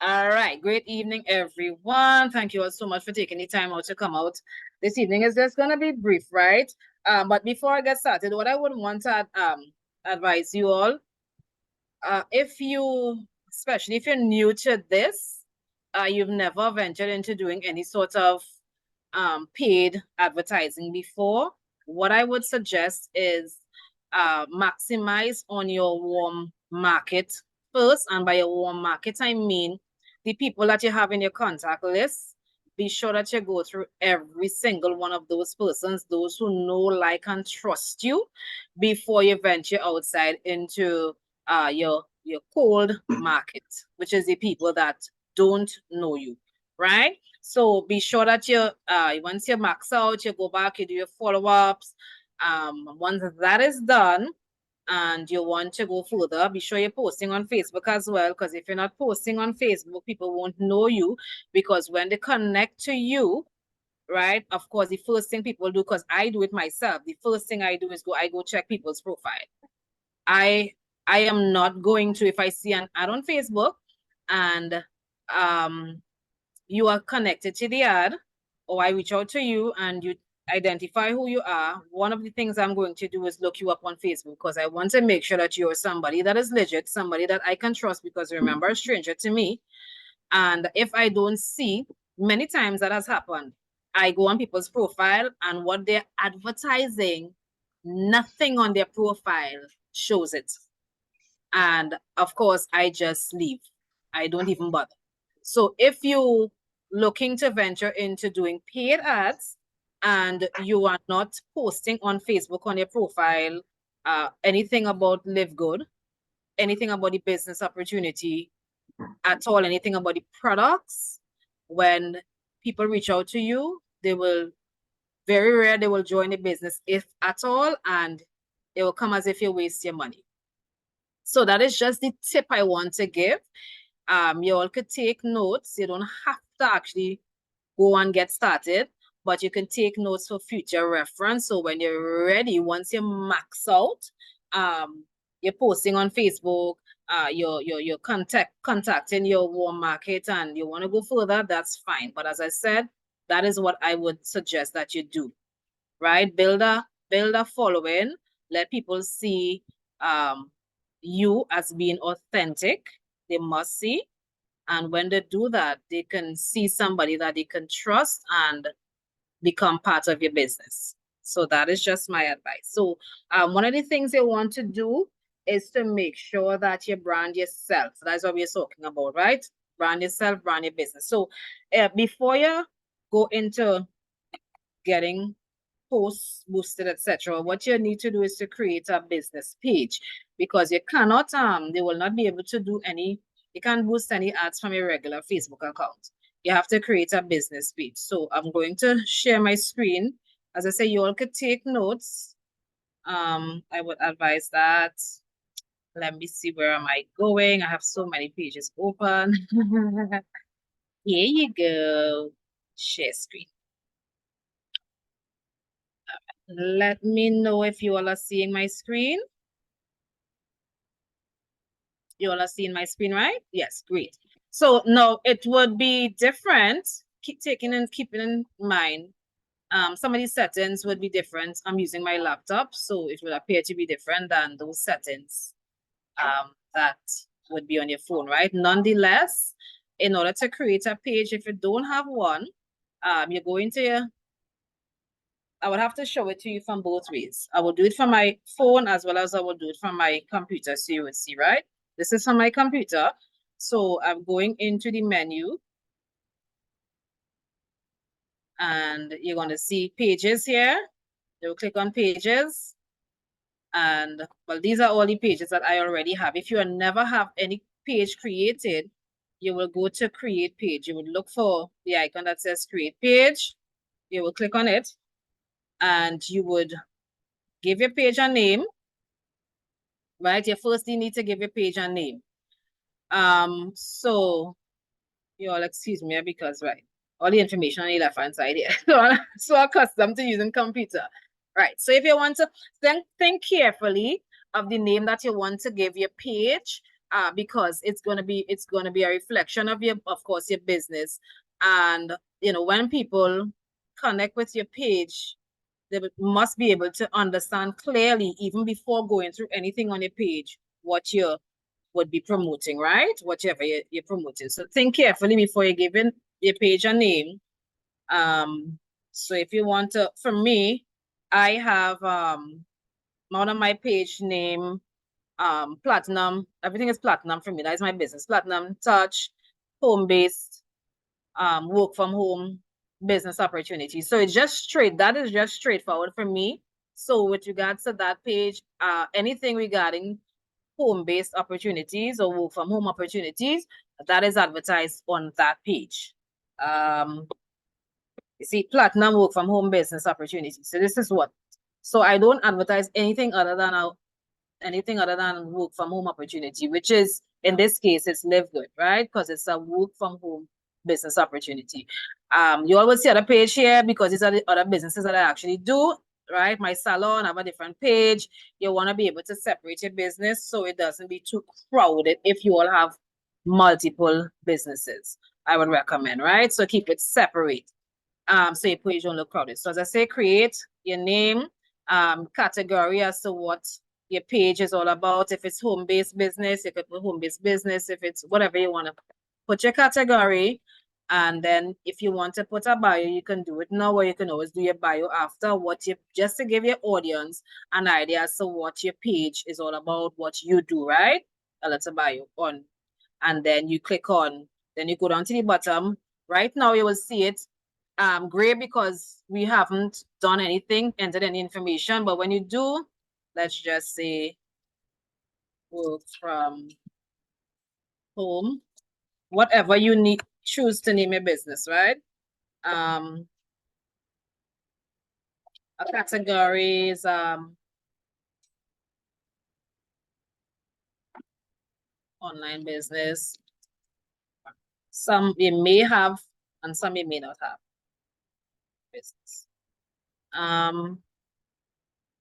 All right. Great evening, everyone. Thank you all so much for taking the time out to come out. This evening is just going to be brief, right? But before I get started, what I would want to advise you all, especially if you're new to this, you've never ventured into doing any sort of paid advertising before, what I would suggest is maximize on your warm market first. And by your warm market, I mean the people that you have in your contact list. Be sure that you go through every single one of those persons, those who know, like, and trust you, before you venture outside into your cold market, which is the people that don't know you, right? So be sure that you once you max out, you go back, you do your follow-ups. Once that is done and you want to go further, be sure you're posting on Facebook as well. Because if you're not posting on Facebook, people won't know you. Because when they connect to you, right? Of course, the first thing people do, because I do it myself, the first thing I do is I go check people's profile. I am not going to, if I see an ad on Facebook and you are connected to the ad, or I reach out to you and you identify who you are, one of the things I'm going to do is look you up on Facebook, because I want to make sure that you're somebody that is legit, somebody that I can trust, because remember, a stranger to me. And if I don't see, many times that has happened, I go on people's profile and what they're advertising, nothing on their profile shows it. And of course, I just leave. I don't even bother. So if you looking to venture into doing paid ads and you are not posting on Facebook on your profile anything about LiveGood, anything about the business opportunity at all, anything about the products, when people reach out to you, they will, very rare, they will join the business, if at all, and it will come as if you waste your money. So that is just the tip I want to give. You all could take notes. You don't have to actually go and get started, but you can take notes for future reference. So when you're ready, once you max out, you're posting on Facebook, you're contacting your warm market, and you want to go further, that's fine. But as I said, that is what I would suggest that you do, right? Build a following, let people see you as being authentic. They must see. And when they do that, they can see somebody that they can trust and become part of your business. So that is just my advice. So one of the things you want to do is to make sure that you brand yourself. That's what we're talking about, right? Brand yourself, brand your business. So before you go into getting posts boosted, etc., what you need to do is to create a business page, because you cannot they will not be able to do any, you can't boost any ads from your regular Facebook account. You have to create a business page. So I'm going to share my screen. As I say, you all could take notes. I would advise that. Let me see, where am I going? I have so many pages open. Here you go. Share screen. Let me know if you all are seeing my screen. You all are seeing my screen, right? Yes, great. So now it would be different, keeping in mind, some of these settings would be different. I'm using my laptop, so it will appear to be different than those settings that would be on your phone, right? Nonetheless, in order to create a page, if you don't have one, you're going to, I would have to show it to you from both ways. I will do it from my phone as well as I will do it from my computer, so you would see, right? This is from my computer. So I'm going into the menu and you're going to see pages here. You'll click on pages. And well, these are all the pages that I already have. If you never have any page created, you will go to create page. You would look for the icon that says create page. You will click on it and you would give your page a name, right? You firstly need to give your page a name. So you all excuse me, because right, all the information on the left hand side here. So accustomed to using computer. Right. So if you want to think carefully of the name that you want to give your page, because it's gonna be a reflection of of course, your business. And when people connect with your page, they must be able to understand clearly, even before going through anything on your page, what you would be promoting, right? Whatever you're promoting. So think carefully before you give in your page a name. So if you want to, for me, I have one of my page name platinum. Everything is platinum for me. That is my business. Platinum touch, home-based, work from home business opportunities. So it's just straight. That is just straightforward for me. So with regards to that page, anything regarding home-based opportunities or work from home opportunities, that is advertised on that page. You see, platinum work from home business opportunities. So this is what. So I don't advertise anything other than work from home opportunity, which is, in this case, it's LiveGood, right? Because it's a work from home business opportunity. You always see other page here because these are the other businesses that I actually do, right? My salon, I have a different page. You want to be able to separate your business so it doesn't be too crowded if you all have multiple businesses. I would recommend, right? So keep it separate. So your page don't look crowded. So as I say, create your name, category as to what your page is all about. If it's home-based business, you could put home-based business. If it's whatever you want to put your category. And then if you want to put a bio, you can do it now, or you can always do your bio after, just to give your audience an idea as to what your page is all about, what you do, right? A little bio on. And then you click on, then you go down to the bottom. Right now you will see it gray because we haven't done anything, entered any information. But when you do, let's just say work from home, whatever you need, choose to name your business, right? A category is online business. Some you may have and some you may not have business.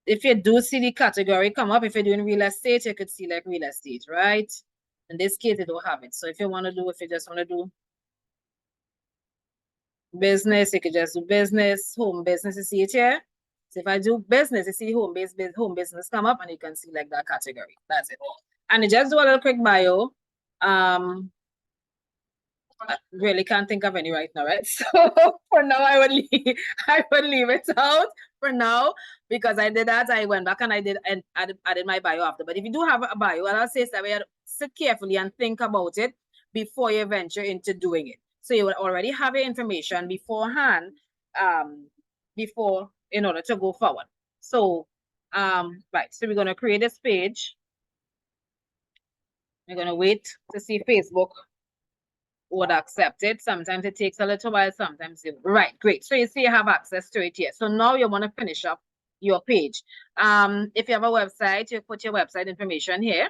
If you do see the category come up, if you're doing real estate, you could see like real estate, right? In this case, they don't have it. So if you just want to do business, you could just do business, home business, you see it here. So if I do business, you see home business come up and you can see like that category. That's it. And you just do a little quick bio. I really can't think of any right now, right? So for now, I would leave it out for now because I did that. I went back and I added my bio after. But if you do have a bio, what I'll say is that we have to sit carefully and think about it before you venture into doing it. So you will already have your information beforehand, in order to go forward. So, right. So we're gonna create this page. We're gonna wait to see Facebook would accept it. Sometimes it takes a little while, sometimes right, great. So you see you have access to it here. So now you want to finish up your page. If you have a website, you put your website information here,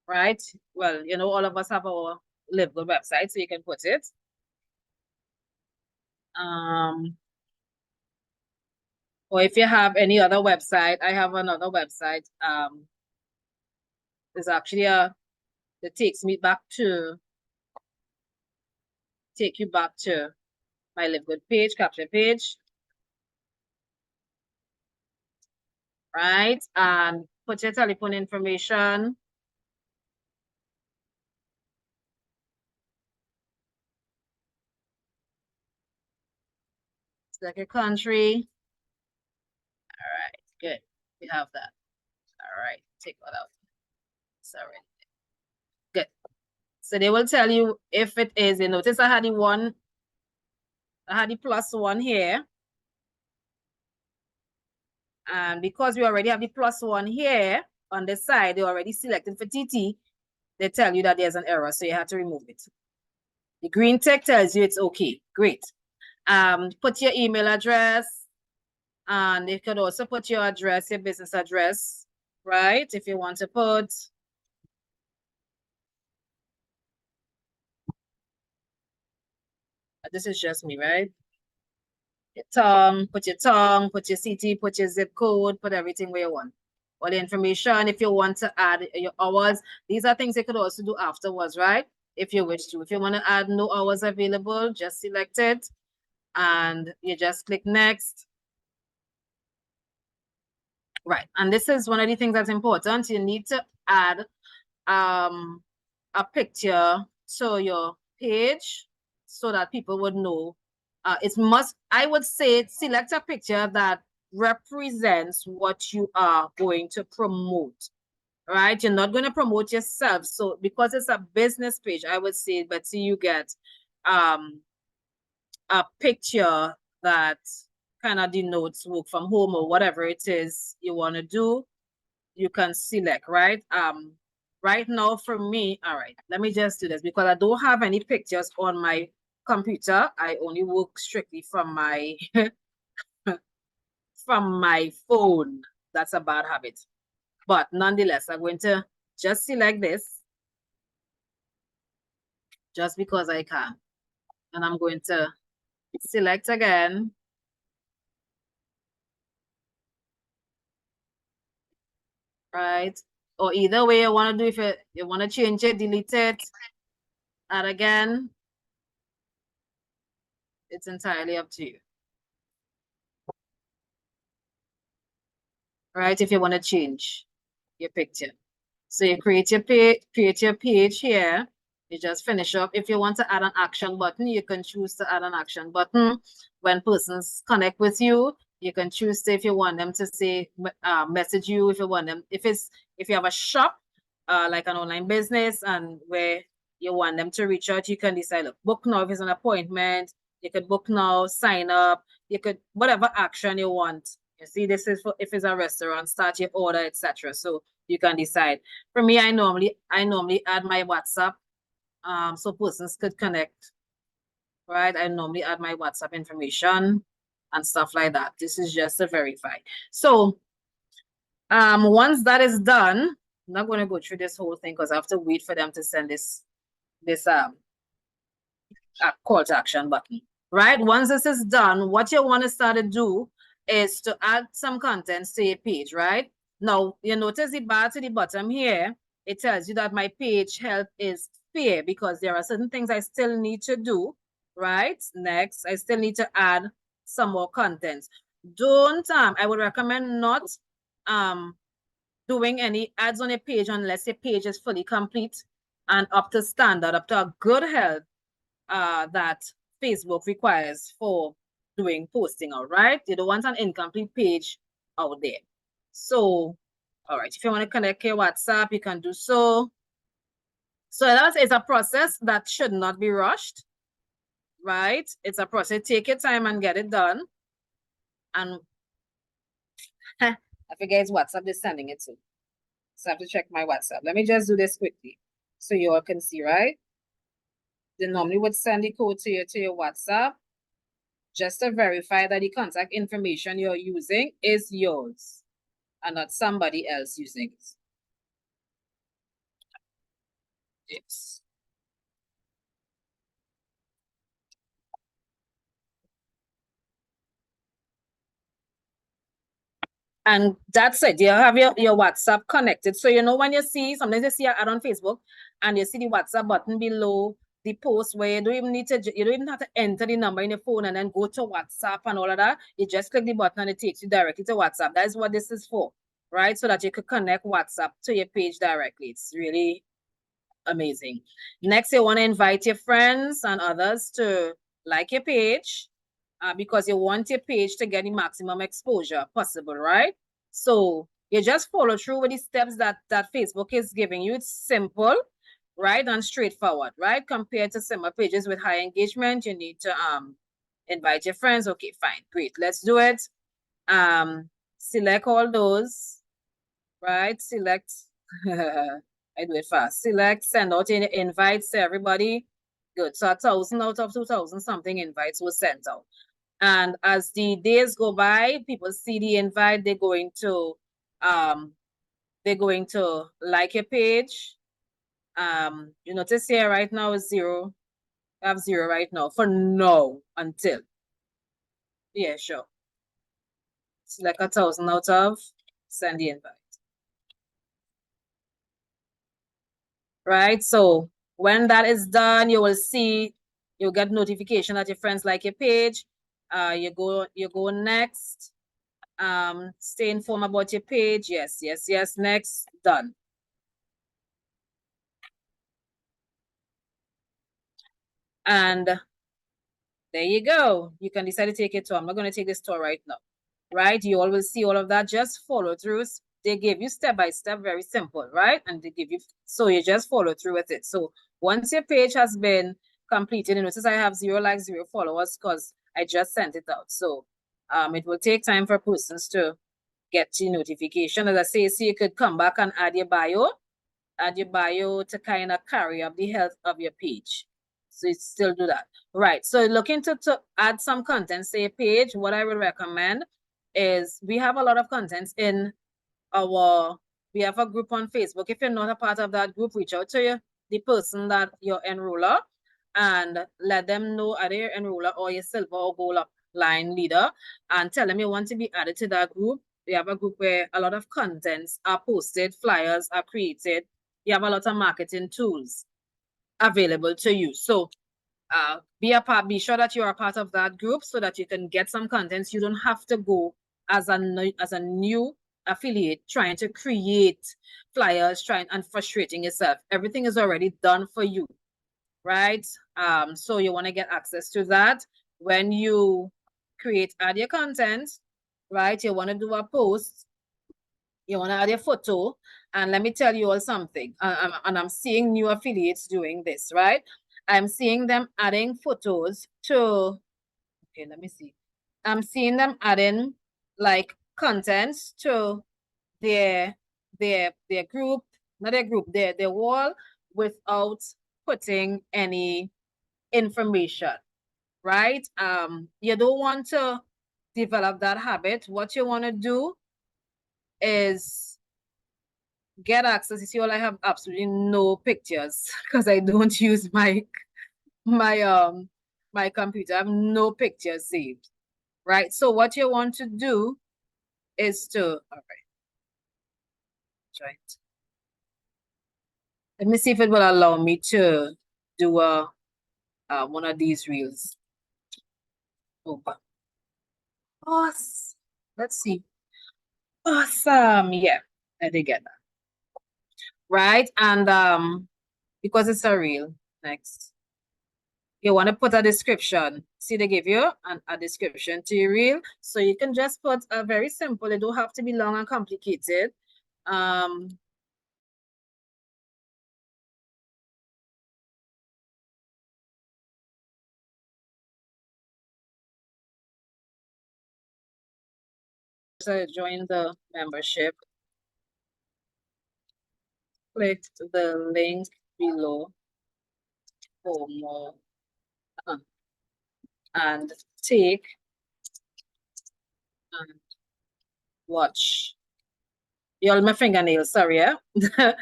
right? Well, all of us have our LiveGood website, so you can put it. Or if you have any other website, I have another website. There's actually that takes me back to take you back to my LiveGood page, capture page. Right? And put your telephone information. Select your country. All right, good. We have that. All right, take that out. Sorry. Good. So they will tell you if it is. You notice I had the +1 here. And because we already have the +1 here on the side, they already selected for TT, they tell you that there's an error, so you have to remove it. The green tick tells you it's okay. Great. Put your email address, and you could also put your address, your business address, right? If you want to put. This is just me, right? Your tongue, put your CT, put your zip code, put everything where you want. all the information. If you want to add your hours, these are things you could also do afterwards, right? If you wish to. If you want to add no hours available, just select it and you just click next. Right. And this is one of the things that's important. You need to add a picture to your page so that people would know. I would say, select a picture that represents what you are going to promote, right? You're not going to promote yourself. So because it's a business page, I would say, but see you get a picture that kind of denotes work from home or whatever it is you want to do. You can select, right? Right now for me, all right, let me just do this because I don't have any pictures on my computer. I only work strictly from my from my phone. That's a bad habit. But nonetheless, I'm going to just select this just because I can. And I'm going to select again. Right? Or either way you want to do, if you want to change it, delete it, add again. It's entirely up to you. Right? If you want to change your picture. So you create your page here. You just finish up. If you want to add an action button, you can choose to add an action button. When persons connect with you, you can choose to, if you want them to say, message you, if you want them, if you have a shop, like an online business, and where you want them to reach out, you can decide, look, book now if it's an appointment, you could book now, sign up, you could, whatever action you want. You see, this is for if it's a restaurant, start your order, etc. So you can decide. For me, I normally add my WhatsApp, so persons could connect. Right, I normally add my WhatsApp information and stuff like that. This is just to verify. So, once that is done, I'm not going to go through this whole thing because I have to wait for them to send this call to action button. Right, once this is done, what you want to start to do is to add some contents to your page. Right now, you notice the bar to the bottom here. It tells you that my page health is fair because there are certain things I still need to do. Right, next, I still need to add some more contents. Don't I would recommend not doing any ads on your page unless your page is fully complete and up to standard, up to a good health that Facebook requires for doing posting. All right, you don't want an incomplete page out there. So, all right, if you want to connect your WhatsApp, you can do so. So it's a process that should not be rushed. Right, it's a process. Take your time and get it done. And I forget it's WhatsApp they're sending it to. So I have to check my WhatsApp. Let me just do this quickly so you all can see, right? They normally would send the code to your WhatsApp just to verify that the contact information you're using is yours and not somebody else using it. Yes. And that's it. You have your WhatsApp connected. So you know when you see, sometimes you see an ad on Facebook and you see the WhatsApp button below the post where you don't even have to enter the number in your phone and then go to WhatsApp and all of that. You just click the button and it takes you directly to WhatsApp. That is what this is for, right? So that you could connect WhatsApp to your page directly. It's really amazing. Next, you want to invite your friends and others to like your page because you want your page to get the maximum exposure possible, right? So you just follow through with the steps that Facebook is giving you. It's simple, right, and straightforward, right? Compared to similar pages with high engagement, you need to invite your friends. Okay, fine, great, let's do it. Select all those, right? Select. I do it fast. Select, send out invites to everybody. Good. So 1,000 out of 2,000 something invites were sent out. And as the days go by, people see the invite, they're going to like your page. You notice here right now is 0. I have 0 right now for now until. Yeah, sure. Select 1,000 out of, send the invite. right? So when that is done, you will see, you'll get notification that your friends like your page. You go next. Stay informed about your page. Yes, yes, yes. Next, done. And there you go. You can decide to take it to. I'm not going to take this tour right now. Right? You always see all of that. Just follow through. They give you step by step, very simple, right? And they give you, so you just follow through with it. So once your page has been completed, you notice I have 0 likes, 0 followers because I just sent it out. So it will take time for persons to get your notification. As I say, so you could come back and add your bio to kind of carry up the health of your page. So you still do that. Right. So looking to add some content to your page, what I would recommend is we have a lot of contents in we have a group on Facebook. If you're not a part of that group, reach out to the person that your enroller and let them know either your enroller or your silver or gold line leader and tell them you want to be added to that group. We have a group where a lot of contents are posted, flyers are created. You have a lot of marketing tools available to you. So be sure that you're a part of that group so that you can get some contents. You don't have to go as a new affiliate trying to create flyers, trying and frustrating yourself. Everything is already done for you, right? So you want to get access to that. When you add your content, right? You want to do a post, you want to add your photo, and let me tell you all something. And I'm seeing new affiliates doing this, right? I'm seeing them adding photos to, okay, let me see. I'm seeing them adding like content to their group, not their group, their wall without putting any information, right? You don't want to develop that habit. What you want to do is get access. You see, all I have absolutely no pictures because I don't use my computer. I have no pictures saved. Right. So what you want to do is to, all right. Let me see if it will allow me to do one of these reels. Open. Awesome. Let's see. Awesome. Yeah, I did get that. Right. And because it's a reel, next. You want to put a description. See, they give you a description to your reel. So you can just put a very simple, it don't have to be long and complicated. So join the membership. Click the link below for more and take and watch. Y'all, my fingernails, sorry, yeah? The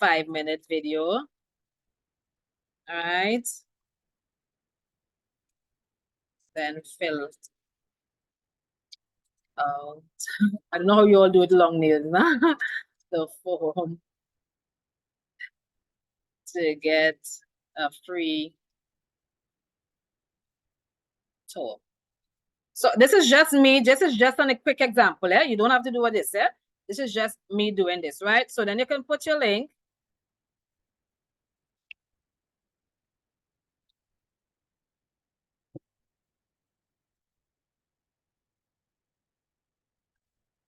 5-minute video. All right. Then fill out. I don't know how you all do it long nails, huh? The form to get a free tour. So this is just me. This is just a quick example. Eh? You don't have to do this. Eh? This is just me doing this, right? So then you can put your link.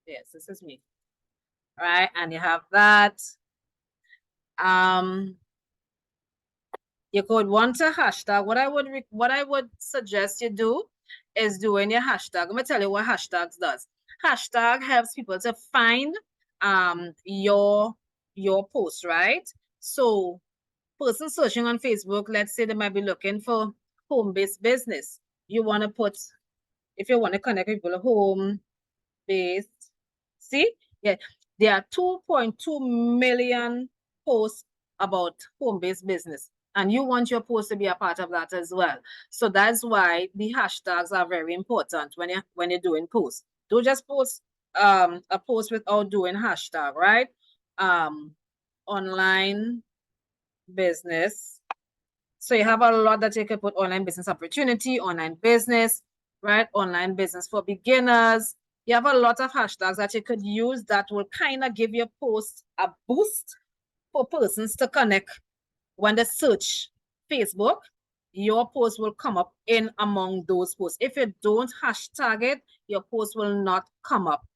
Yes, this is me. All right, and you have that. You could want a hashtag. What I would suggest you do is doing your hashtag. I'm gonna tell you what hashtags does. Hashtag helps people to find your post, right? So person searching on Facebook, let's say they might be looking for home-based business. You want to put, if you want to connect with people, home-based. See, yeah, there are 2.2 million posts about home-based business, and you want your post to be a part of that as well. So that's why the hashtags are very important when you're doing posts. Don't just post a post without doing hashtag, right? Online business. So you have a lot that you could put: online business opportunity, online business, right? Online business for beginners. You have a lot of hashtags that you could use that will kind of give your post a boost for persons to connect. When they search Facebook, your post will come up in among those posts. If you don't hashtag it, your post will not come up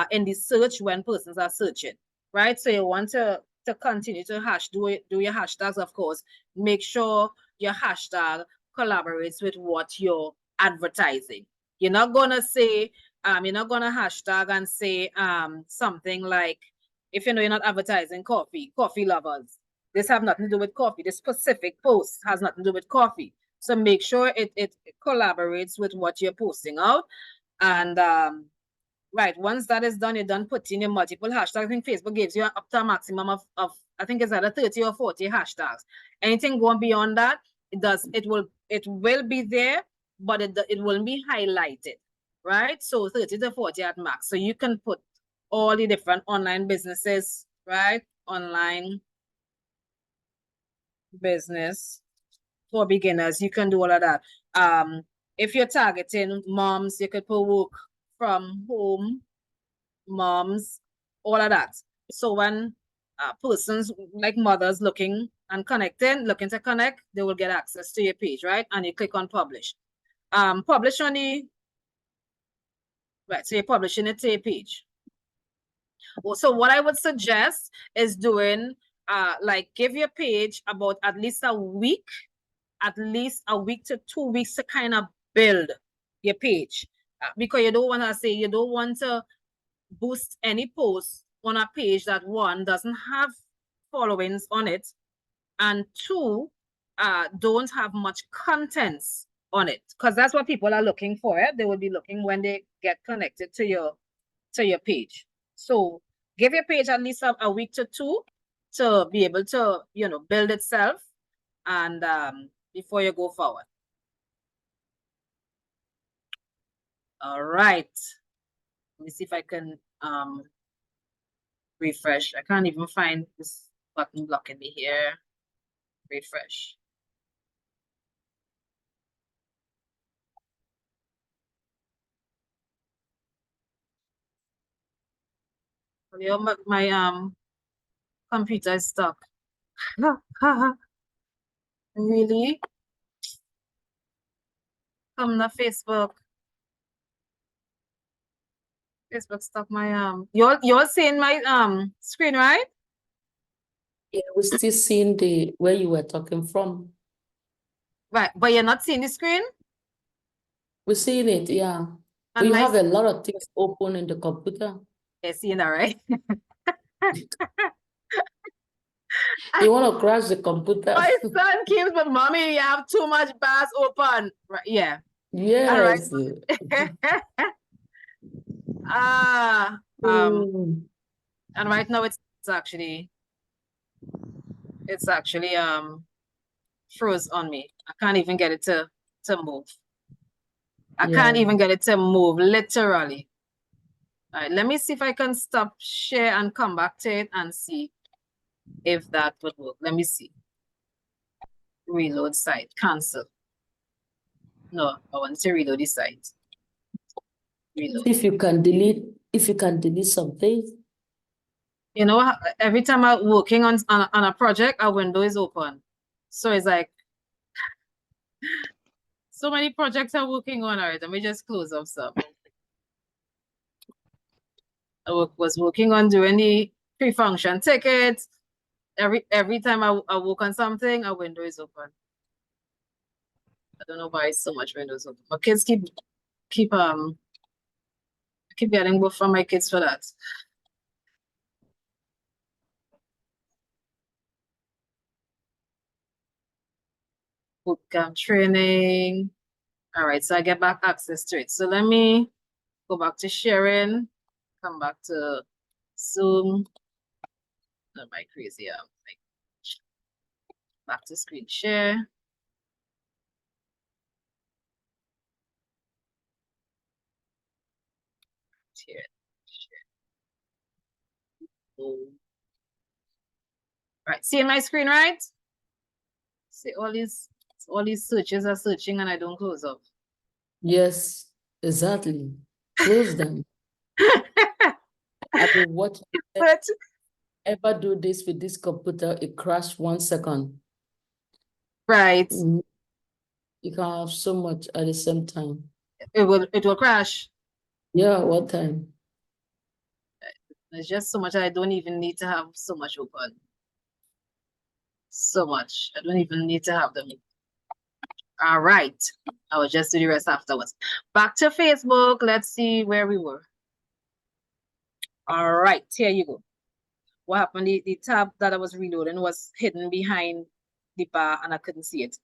in the search when persons are searching, right? So you want to continue to do your hashtags, of course. Make sure your hashtag collaborates with what you're advertising. You're not gonna say, you're not gonna hashtag and say something like, if you know you're not advertising coffee lovers. This have nothing to do with coffee. This specific post has nothing to do with coffee. So make sure it collaborates with what you're posting out. And right, once that is done, you're done putting your multiple hashtags. I think Facebook gives you up to a maximum of I think it's either 30 or 40 hashtags. Anything going beyond that, it will be there, but it won't be highlighted, right? So 30 to 40 at max. So you can put all the different online businesses, right? Online business for beginners. You can do all of that. If you're targeting moms, you could put work from home moms, all of that. So when persons like mothers looking to connect, they will get access to your page, right? And you click on publish. Publish on the, right, so you're publishing it to your page. So what I would suggest is doing, like give your page about at least a week to 2 weeks to kind of build your page. Because you don't want to boost any post on a page that, one, doesn't have followings on it, and two, don't have much contents on it, because that's what people are looking for. They will be looking when they get connected to your page. So give your page at least a week to two to be able to build itself, and before you go forward. All right, let me see if I can refresh. I can't even find this button blocking me here. Refresh. My computer is stuck. Really? Come na Facebook. Facebook stuck my you're seeing my screen, right? Yeah, we're still seeing where you were talking from. Right, but you're not seeing the screen? We're seeing it, yeah. But you have a lot of things open in the computer. You're seeing that, right? You want to crash the computer? My son keeps, but mommy, you have too much bars open. Right, yeah. Yes. And right now it's actually froze on me. I can't even get it to move. I can't even get it to move, literally. All right, let me see if I can stop share and come back to it and see if that would work. Let me see. Reload site, cancel. No, I want to reload the site. Reload. If you can delete something. You know, every time I'm working on a project, a window is open. So it's like, so many projects I'm working on. All right, let me just close off some. I was working on doing the pre-function tickets. Every time I work on something, a window is open. I don't know why so much windows open. My kids keep getting work from my kids for that. Bootcamp training. All right, so I get back access to it. So let me go back to sharing, come back to Zoom. Not my crazy back to screen share. Share. Right, seeing my screen, right? See, all these searches are searching and I don't close up. Yes, exactly. Close them. I've been watching. But Ever do this with this computer, it crashed 1 second. right, You can have so much at the same time. it will crash. Yeah, what time? There's just so much I don't even need to have so much open. So much. I don't even need to have them. All right. I will just do the rest afterwards. Back to Facebook. Let's see where we were. All right, here you go. What happened? The tab that I was reloading was hidden behind the bar and I couldn't see it.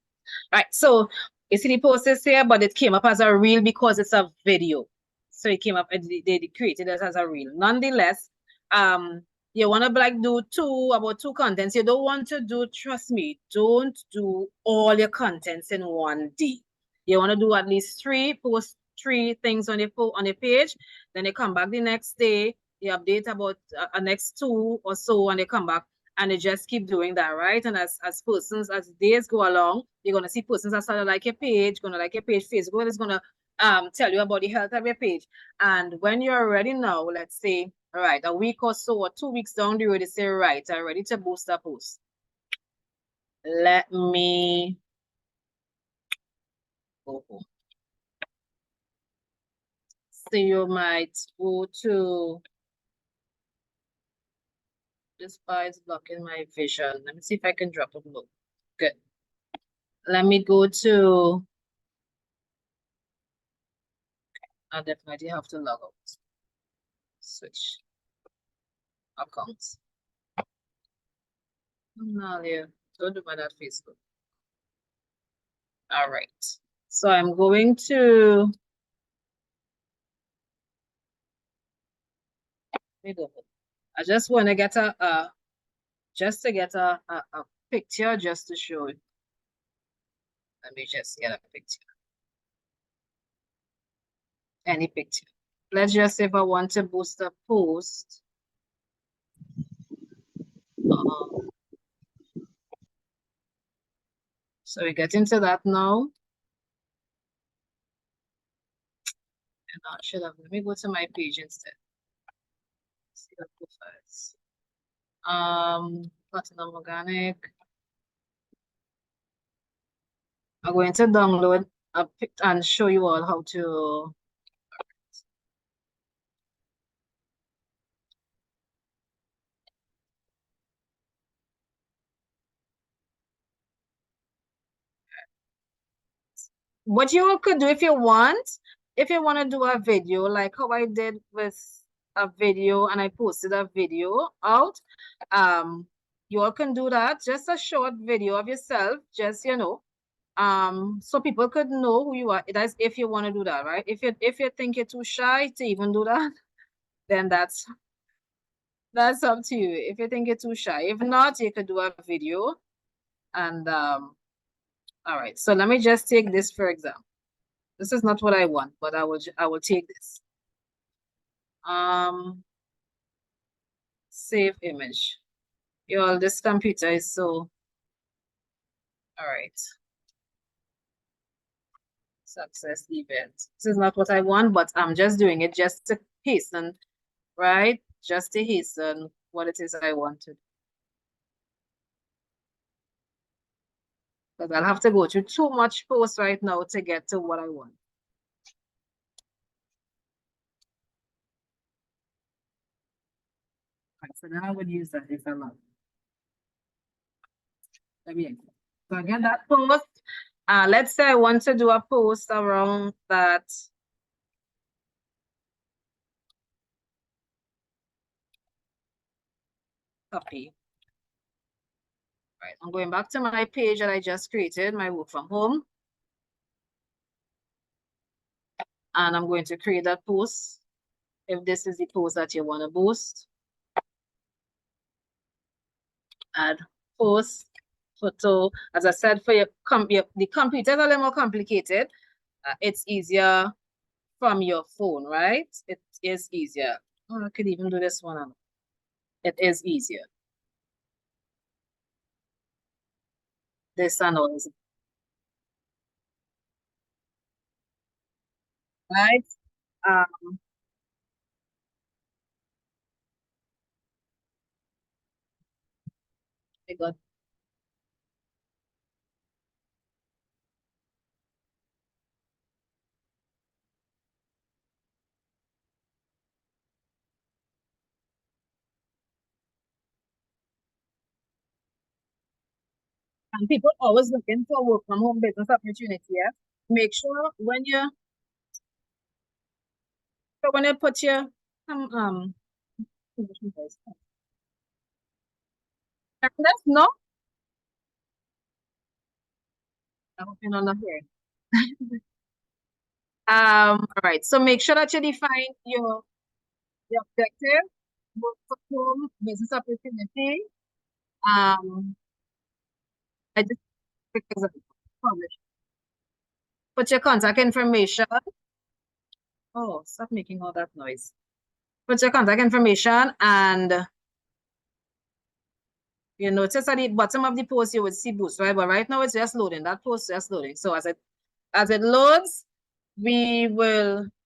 All right, so you see the post is here, but it came up as a reel because it's a video. So it came up, they created it as a reel. Nonetheless, you want to like do about two contents. You don't want to do, trust me, don't do all your contents in one day. You want to do at least post three things on your page. Then you come back the next day, you update about a next two or so, and they come back and they just keep doing that, right? And as days go along, you're gonna see persons that start to like your page, gonna like your page. Facebook is gonna tell you about the health of your page. And when you're ready now, let's say, all right, a week or so or 2 weeks down the road, they say, right, I'm ready to boost a post. Let me go home. So you might go to, this bar is blocking my vision. Let me see if I can drop it below. Good. Let me go to, I definitely have to log out. Switch accounts. No, yeah, don't do that Facebook. All right. So I'm going to, I just want to get a picture just to show you. Let me just get a picture. Any picture. Let's just say if I want to boost a post. So we get into that now. And I should have, let me go to my page instead. See the profiles. Platinum Organic. I'm going to download a pic and show you all how to. What you could do if you want to do a video like how I did with a video and I posted a video out, you all can do that, just a short video of yourself, just so people could know who you are. That's if you want to do that, right? If you think you're too shy to even do that, then that's up to you. If you think you're too shy, if not, you could do a video. And all right, so let me just take this for example. This is not what I want, but I will take this. Save image. Y'all, this computer is so, all right. Success event. This is not what I want, but I'm just doing it just to hasten, right? Just to hasten what it is I wanted. Because I'll have to go through too much posts right now to get to what I want. Right, so then I would use that if I love. Let me exit. So again, that post, let's say I want to do a post around that. Copy. Right, I'm going back to my page that I just created, my work from home. And I'm going to create that post. If this is the post that you want to boost, add post, photo. As I said, for the computer is a little more complicated. It's easier from your phone, right? It is easier. Oh, I could even do this one. It is easier. this and all this. Right? I got and people always looking for work from home business opportunity. Yeah? Make sure when you put your that's no. I hope you're not here. All right. So make sure that you define your objective, work from home, business opportunity. I just because publish. Put your contact information. Oh, stop making all that noise. Put your contact information and you notice at the bottom of the post you would see boost, right? But right now it's just loading. That post is just loading. So as it loads,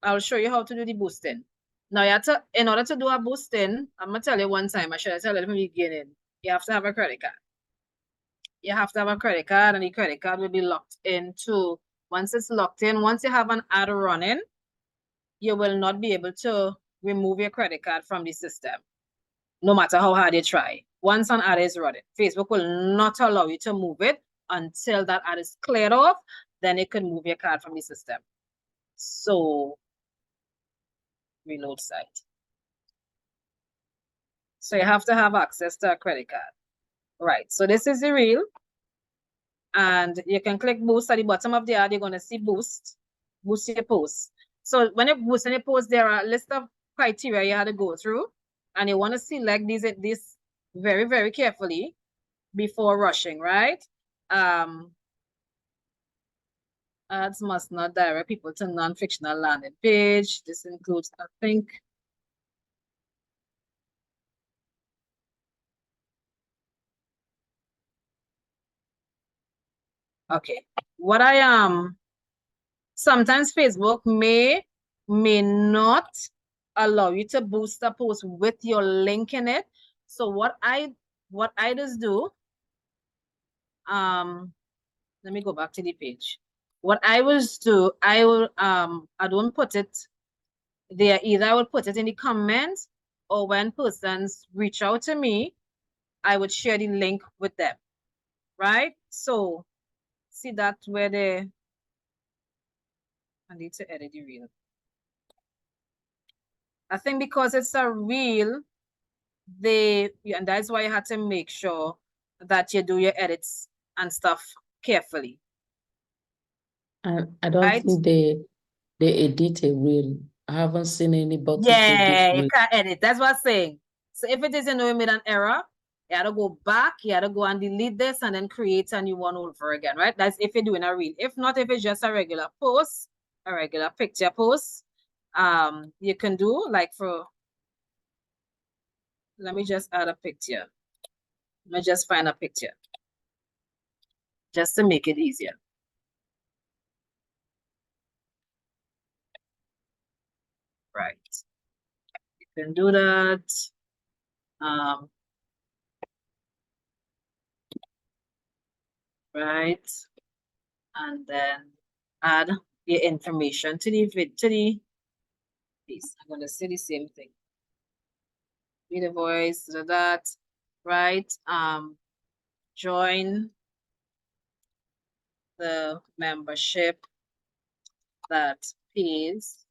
I'll show you how to do the boosting. Now in order to do a boosting, I'm gonna tell you one time, I should tell you from the beginning, you have to have a credit card. You have to have a credit card and the credit card will be locked into, once it's locked in, once you have an ad running, you will not be able to remove your credit card from the system, no matter how hard you try. Once an ad is running, Facebook will not allow you to move it until that ad is cleared off, then it can move your card from the system. So, reload site. So you have to have access to a credit card. Right, so this is the reel. And you can click boost at the bottom of the ad, you're gonna see boost your post. So when you boost your post, there are a list of criteria you have to go through, and you want to select these very, very carefully before rushing, right? Ads must not direct people to non-fictional landing page. This includes, I think, okay. What I am, sometimes Facebook may not allow you to boost a post with your link in it. So what I just do, let me go back to the page. What I will do, I don't put it there either. I will put it in the comments, or when persons reach out to me, I would share the link with them, right? So see that where I need to edit the reel. I think because it's a reel, and that's why you have to make sure that you do your edits and stuff carefully. I don't think they edit a reel. I haven't seen anybody Yeah, you can't edit. That's what I'm saying. So if it is, you know, you made an error, you have to go back, you have to go and delete this and then create a new one over again, right? That's if you're doing a reel. If not, if it's just a regular post, a regular picture post, you can do like let me just add a picture. Let me just find a picture just to make it easier. Right. You can do that. Right. And then add your information to the piece. I'm gonna say the same thing. Read the voice, that, right? Join the membership that pays.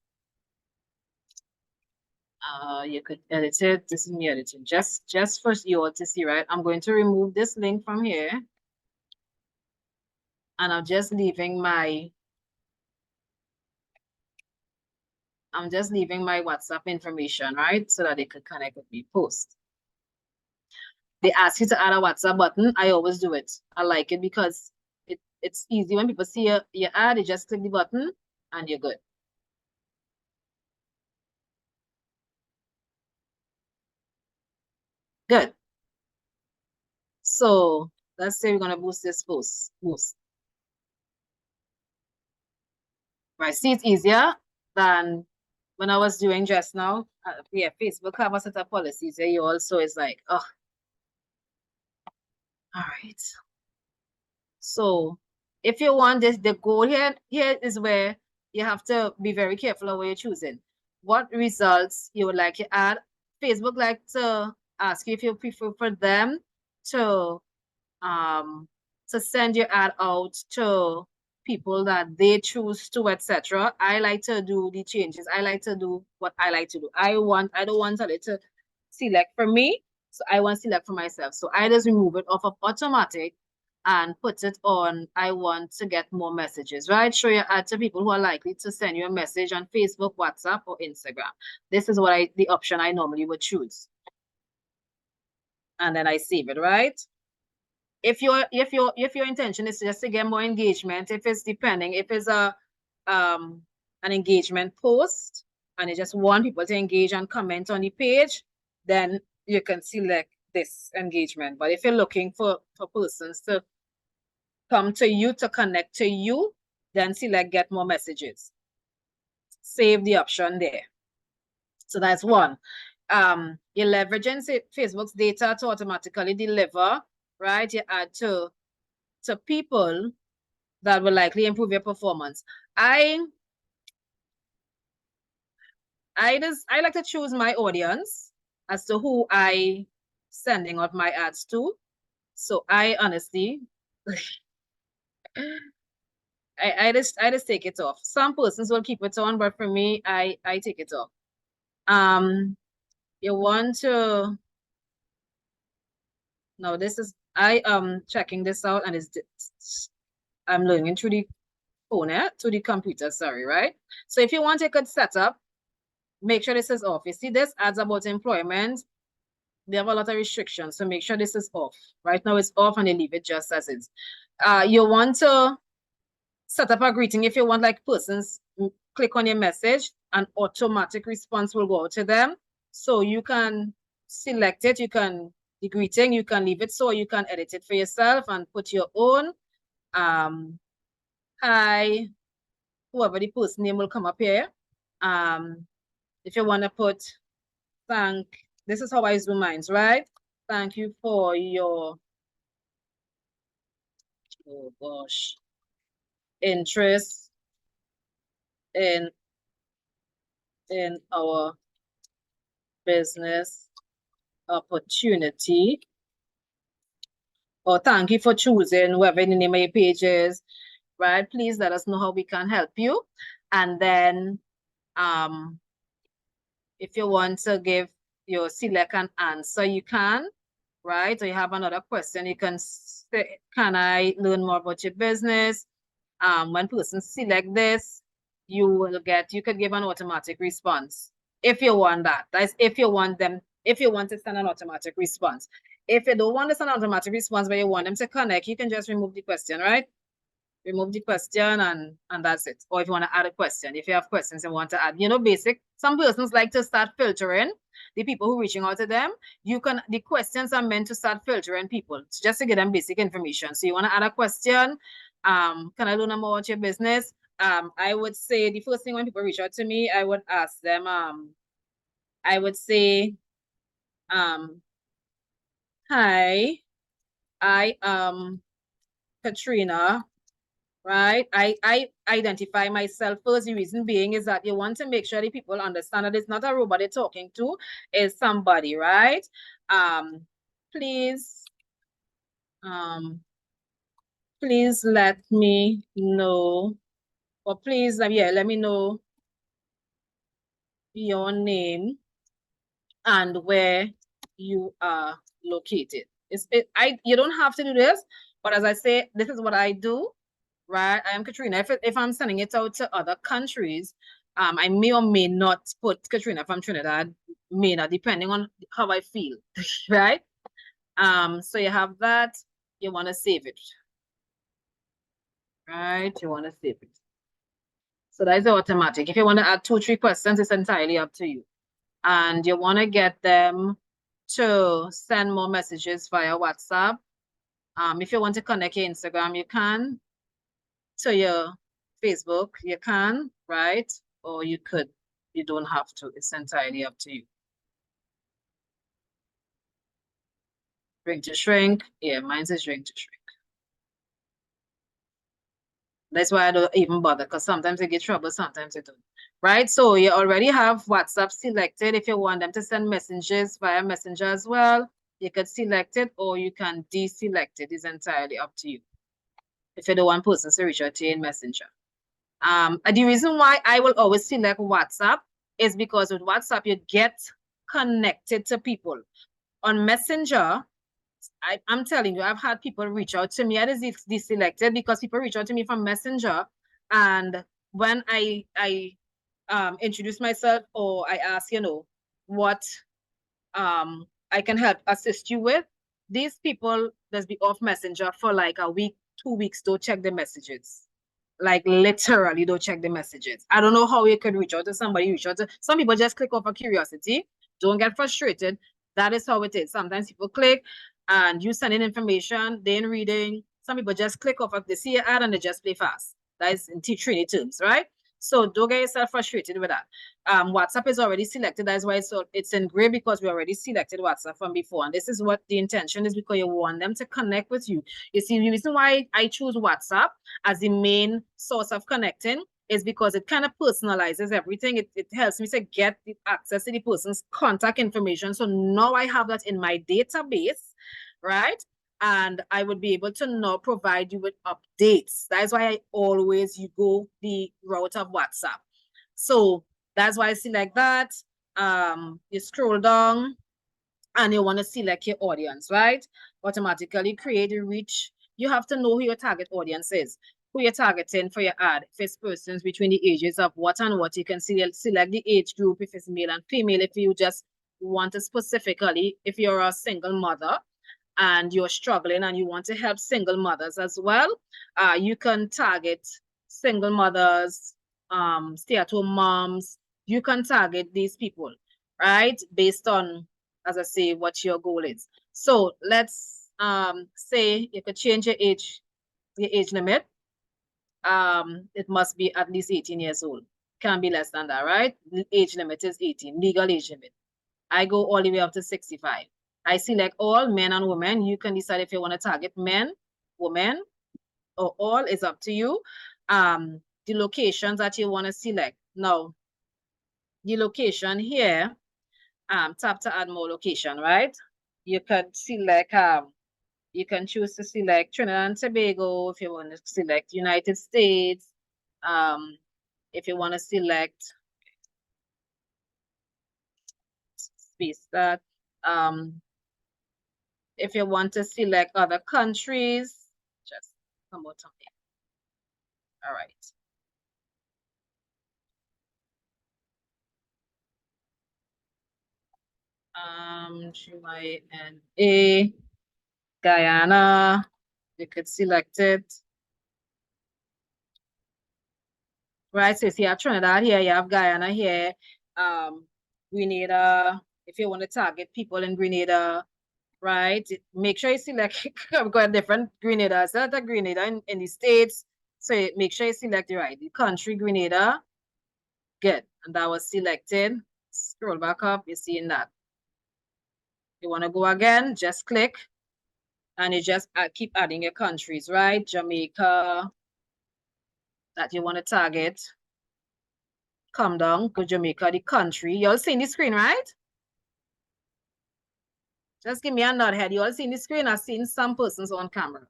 You could edit it. This is me editing. Just for you all to see, right? I'm going to remove this link from here. And I'm just leaving my WhatsApp information, right? So that they could connect with me post. They ask you to add a WhatsApp button. I always do it. I like it because it's easy. When people see your ad, you just click the button and you're good. Good. So let's say we're going to boost this post. Boost. Right. See, it's easier than when I was doing just now. Yeah, Facebook have a set of policies. Yeah, you also is like, oh, all right. So if you want this, the goal here is where you have to be very careful of what you're choosing. What results you would like to add. Facebook like to ask you if you prefer for them to send your ad out to people that they choose to, etc. I like to do the changes. I like to do what I like to do. I don't want it to select for me. So I want to select for myself. So I just remove it off of automatic and put it on, I want to get more messages, right? Show your ad to people who are likely to send you a message on Facebook, WhatsApp, or Instagram. This is what the option I normally would choose. And then I save it, right? If your intention is just to get more engagement, if it's an engagement post and you just want people to engage and comment on the page, then you can select this engagement. But if you're looking for persons to come to you, to connect to you, then select get more messages. Save the option there. So that's one. You're leveraging Facebook's data to automatically deliver, right? You add to people that will likely improve your performance. I like to choose my audience as to who I sending out my ads to. So I honestly, I just take it off. Some persons will keep it on, but for me, I take it off. You want to, no, this is, I am checking this out and I'm learning through the phone, to the computer, sorry, right? So if you want a good setup, make sure this is off. You see this ads about employment, they have a lot of restrictions, so make sure this is off. Right now it's off and you leave it just as is. You want to set up a greeting. If you want like persons, click on your message, an automatic response will go out to them. So you can select it, the greeting, you can leave it so, you can edit it for yourself and put your own. Hi, whoever the person name will come up here. If you want to put this is how I do mine, right? Thank you for your, oh gosh, interest in our business opportunity. Or thank you for choosing whoever the name of your page is, right? Please let us know how we can help you. And then if you want to give your select an answer, you can, right? Or you have another question, you can say, can I learn more about your business? When persons select this, you could give an automatic response if you want that. That's if you want to send an automatic response. If you don't want to send an automatic response, but you want them to connect, you can just remove the question, right? Remove the question and that's it. Or if you want to add a question, if you have questions you want to add, basic. Some persons like to start filtering the people who are reaching out to them. The questions are meant to start filtering people, just to get them basic information. So you want to add a question. Can I learn more about your business? I would say the first thing when people reach out to me, I would ask them, I would say, hi, I am Katrina, right? I identify myself first. The reason being is that you want to make sure the people understand that it's not a robot they're talking to, it's somebody, right? Please let me know, or please, let me know your name and where you are located. You don't have to do this, but as I say, this is what I do, right? I am Katrina. If I'm sending it out to other countries, I may or may not put Katrina from Trinidad, may not, depending on how I feel, right? So you have that, you want to save it, right? You want to save it. So that is automatic. If you want to add 2 or 3 questions, it's entirely up to you. And you want to get them to send more messages via WhatsApp. If you want to connect your Instagram, you can. To your Facebook, you can, right? Or you could, you don't have to. It's entirely up to you. Drink to shrink. Yeah, mine says drink to shrink. That's why I don't even bother, because sometimes I get trouble, sometimes I don't. Right? So you already have WhatsApp selected. If you want them to send messages via Messenger as well, you could select it or you can deselect it. It's entirely up to you. If you're the one person to reach out to you in Messenger. The reason why I will always select WhatsApp is because with WhatsApp, you get connected to people. On Messenger, I'm telling you, I've had people reach out to me. I just deselected because people reach out to me from Messenger. And when I introduce myself or I ask, what I can help assist you with, these people just be off Messenger for like a week, 2 weeks, don't check the messages. Like literally don't check the messages. I don't know how you could reach out to somebody, some people just click off of curiosity. Don't get frustrated. That is how it is. Sometimes people click and you send in information, they ain't reading. Some people just click off of, they see an ad and they just play fast. That is in Trinity terms, right? So don't get yourself frustrated with that. WhatsApp is already selected. That's why it's in gray, because we already selected WhatsApp from before. And this is what the intention is, because you want them to connect with you. You see, the reason why I choose WhatsApp as the main source of connecting is because it kind of personalizes everything. It helps me to get the access to the person's contact information. So now I have that in my database, right? And I would be able to now provide you with updates. That's why I always go the route of WhatsApp. So that's why I select that. You scroll down and you want to select your audience, right? Automatically create a reach. You have to know who your target audience is, who you're targeting for your ad. If it's persons between the ages of what and what, you can select the age group, if it's male and female. If you just want to specifically, if you're a single mother and you're struggling and you want to help single mothers as well, you can target single mothers, stay-at-home moms. You can target these people, right? Based on, as I say, what your goal is. So let's say you could change your age limit. It must be at least 18 years old. Can't be less than that, right? The age limit is 18, legal age limit. I go all the way up to 65. I select all, men and women. You can decide if you want to target men, women, or all, is up to you. The locations that you want to select. Now, the location here, tap to add more location, right? You can select, you can choose to select Trinidad and Tobago if you want to select United States. If you want to select space that, if you want to select other countries, just come out on here. All right. GYNA, Guyana, you could select it. Right, so you have Trinidad here, you have Guyana here, Grenada, if you want to target people in Grenada, right? Make sure you select, we've got different Grenada, so that's a Grenada in the States, so make sure you select the country, Grenada. Good, and that was selected. Scroll back up, you're seeing that. You want to go again, just click, and you just keep adding your countries, right? Jamaica, that you want to target. Come down, go Jamaica, the country. You all seen the screen, right? Just give me a nod head. You all seen the screen? I've seen some persons on camera.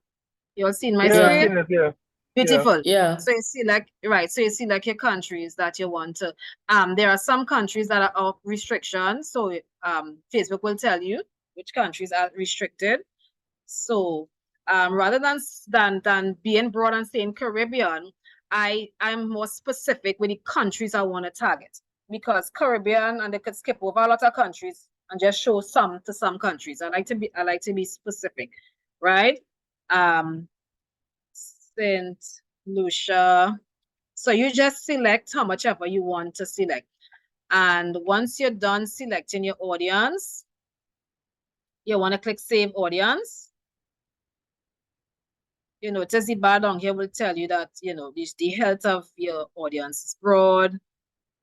You all seen my screen? Yeah. Beautiful. Yeah. So you see so you see like your countries that you want to, there are some countries that are of restriction. So Facebook will tell you which countries are restricted. So rather than being broad and saying Caribbean, I'm more specific with the countries I want to target, because Caribbean, and they could skip over a lot of countries and just show some countries. I like to be specific, right? Saint Lucia. So you just select how much ever you want to select. And once you're done selecting your audience, you want to click Save Audience. you know, the bar down here will tell you that, you know, the health of your audience is broad,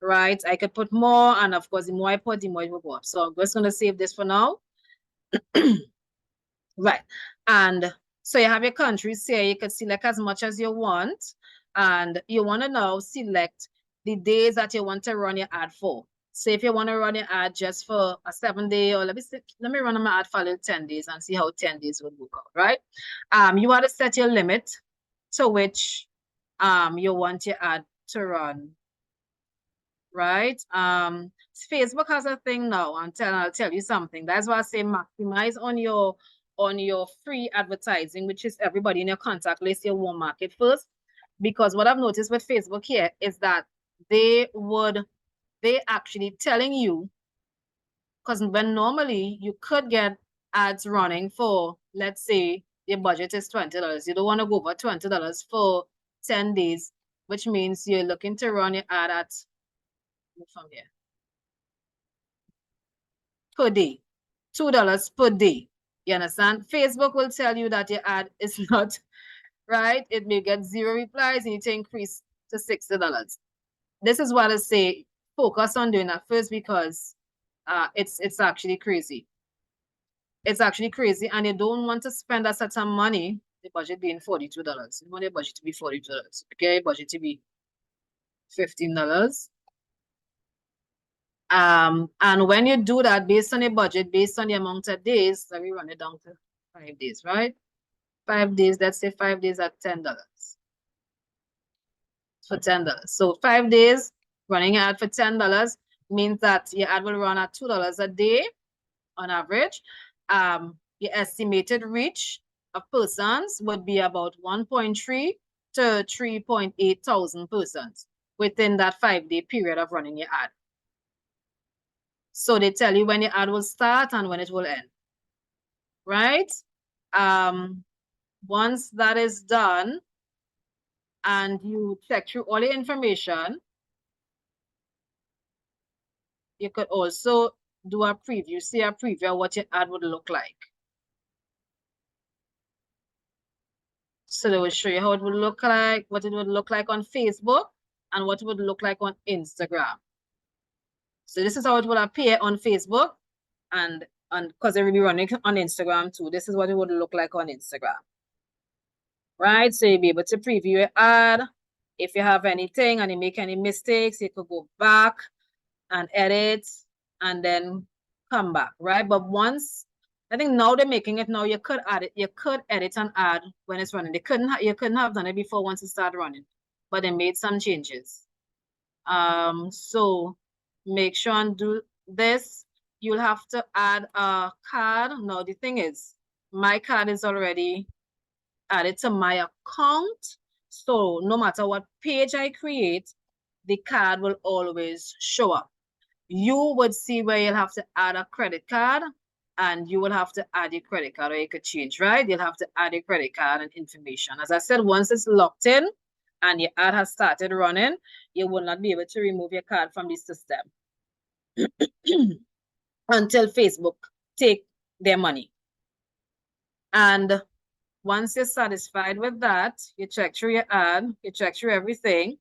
right? I could put more, and of course, the more I put, the more it will go up. So I'm just going to save this for now. Right. And so you have your countries here. You can select as much as you want. And you want to now select the days that you want to run your ad for. So if you want to run your ad just for a 7-day, or let me run my ad for a little 10 days and see how 10 days would work out, right? You want to set your limit to which you want your ad to run, right? Facebook has a thing now, and I'll tell you something. That's why I say maximize on your free advertising, which is everybody in your contact list, your warm market first. Because what I've noticed with Facebook here is that they actually telling you, because when normally you could get ads running for, let's say your budget is $20. You don't want to go over $20 for 10 days, which means you're looking to run your ad at from here per day, $2 per day. You understand? Facebook will tell you that your ad is not right. It may get 0 replies, and you need to increase to $60. This is what I say, focus on doing that first, because it's actually crazy. It's actually crazy, and you don't want to spend a certain money, the budget being $42. You want your budget to be $42. Okay, your budget to be $15. And when you do that based on your budget, based on the amount of days, let me run it down to 5 days, right? 5 days, let's say 5 days at $10. For $10. So 5 days running an ad for $10 means that your ad will run at $2 a day on average. Your estimated reach of persons would be about 1.3 to 3.8 thousand persons within that 5-day period of running your ad. So they tell you when your ad will start and when it will end, right? Once that is done and you check through all the information, you could also do a preview, see a preview of what your ad would look like. So they will show you how it would look like, what it would look like on Facebook, and what it would look like on Instagram. So this is how it will appear on Facebook, and because it will be running on Instagram too. This is what it would look like on Instagram. Right? So you'll be able to preview your ad. If you have anything and you make any mistakes, you could go back and edit and then come back, right? But once, I think now they're making it now, you could add it, you could edit an ad when it's running. You couldn't have done it before once it started running, but they made some changes. So make sure and do this. You'll have to add a card. Now the thing is, my card is already added to my account. So no matter what page I create, the card will always show up. You would see where you'll have to add a credit card, and you will have to add your credit card, or you could change, right? You'll have to add your credit card and information. As I said, once it's locked in and your ad has started running, you will not be able to remove your card from the system until Facebook take their money. And once you're satisfied with that, you check through your ad, you check through everything.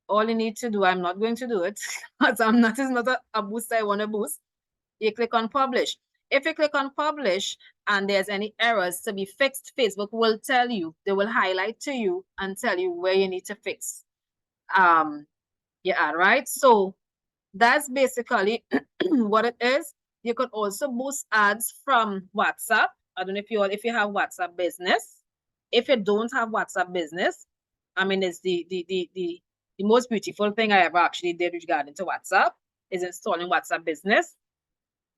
All you need to do, I'm not going to do it, because it's not a boost I want to boost. You click on publish. If you click on publish and there's any errors to be fixed, Facebook will tell you, they will highlight to you and tell you where you need to fix your ad, right? So that's basically what it is. You could also boost ads from WhatsApp. I don't know if you have WhatsApp business. If you don't have WhatsApp business, I mean, it's the most beautiful thing I ever actually did regarding to WhatsApp is installing WhatsApp business,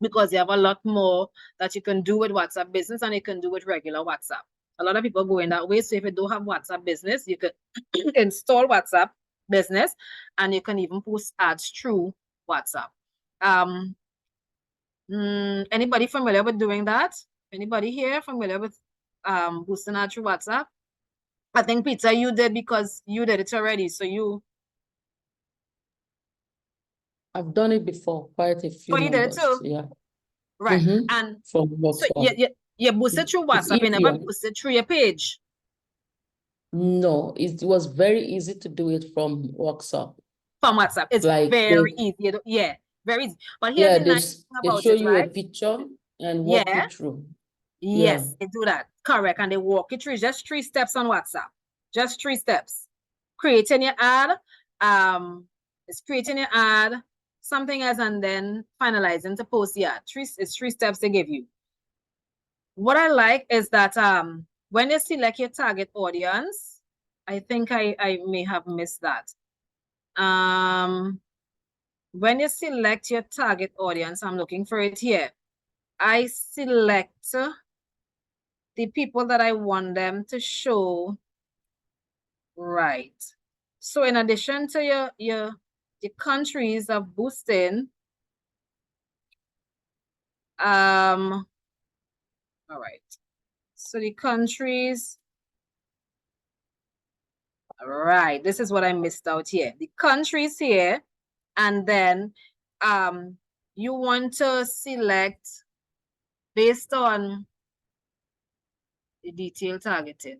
because you have a lot more that you can do with WhatsApp business and you can do with regular WhatsApp. A lot of people go in that way. So if you don't have WhatsApp business, you could install WhatsApp business, and you can even post ads through WhatsApp. Anybody familiar with doing that? Anybody here familiar with boosting ads through WhatsApp? I think, Peter, you did, because you did it already. So I've done it before, quite a few you numbers. did it too? Yeah. Right. And from so you boosted through WhatsApp, you never boosted through your page. No, it was very easy to do it from WhatsApp. From WhatsApp. It's Like very easy. Yeah, very easy. But here's yeah, the nice thing they about show it, you a right? picture and walk you Yeah. through. Yeah. Yes, they do that. Correct. And they walk you through just 3 steps on WhatsApp. Just 3 steps. Creating your ad. It's creating your ad, something else, and then finalizing to post the ad. It's 3 steps they give you. What I like is that when you select your target audience, I think I may have missed that. When you select your target audience, I'm looking for it here. I select the people that I want them to show. Right. So in addition to your countries of boosting, all right. So the countries, right. This is what I missed out here. The countries here, and then you want to select based on the detail targeting,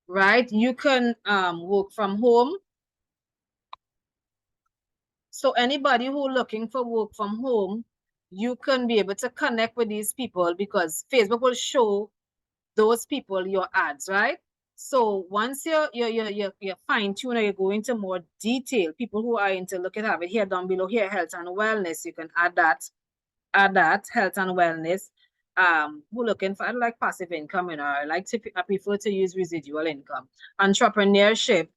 right? You can work from home. So anybody who looking for work from home, you can be able to connect with these people because Facebook will show those people your ads, right? So once you fine tune or you go into more detail, people who are into, look at have it here down below here, health and wellness, you can add that health and wellness. Who looking for like passive income, you know, I prefer to use residual income. Entrepreneurship,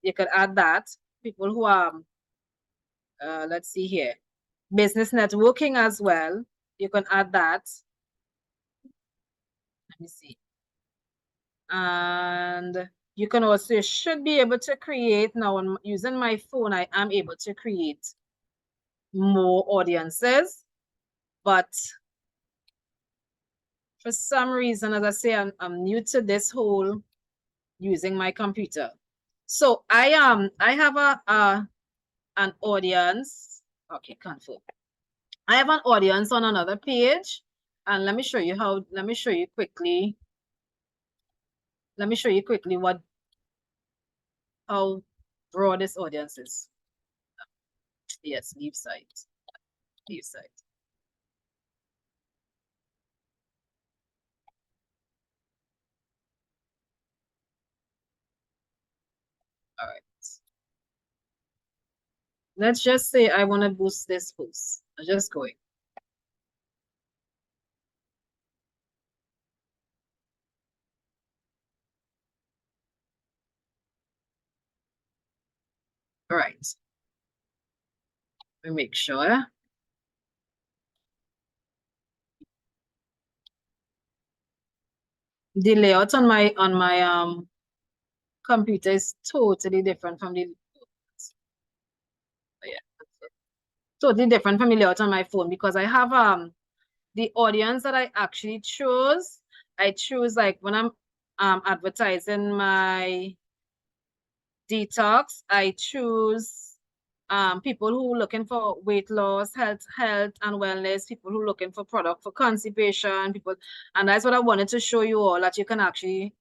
you could add that. People who are let's see here, business networking as well, you can add that. Let me see. And you can also, you should be able to create now using my phone. I am able to create more audiences, but for some reason, as I say, I'm new to this whole using my computer. So I have an audience. Okay, confirm. I have an audience on another page, and let me show you quickly. Let me show you quickly how broad this audience is. Yes, leave site. Leave site. All right. Let's just say I want to boost this post. I'm just going. All right. Let me make sure. The layout on my computer is totally different from the totally different from the layout on my phone because I have the audience that I actually chose. I choose like when I'm advertising my detox, I choose people who are looking for weight loss, health and wellness, people who are looking for product for constipation, people, and that's what I wanted to show you all that you can actually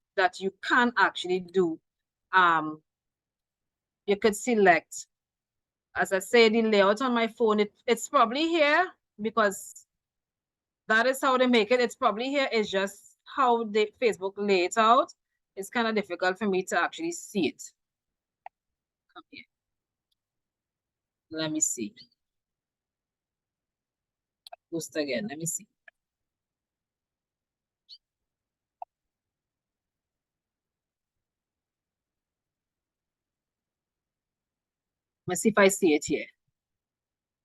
do. You could select, as I say, the layout on my phone. It's probably here because that is how they make it. It's probably here. It's just how the Facebook lay it out. It's kind of difficult for me to actually see it. Come here. Let me see. Post again. Let me see. Let's see if I see it here.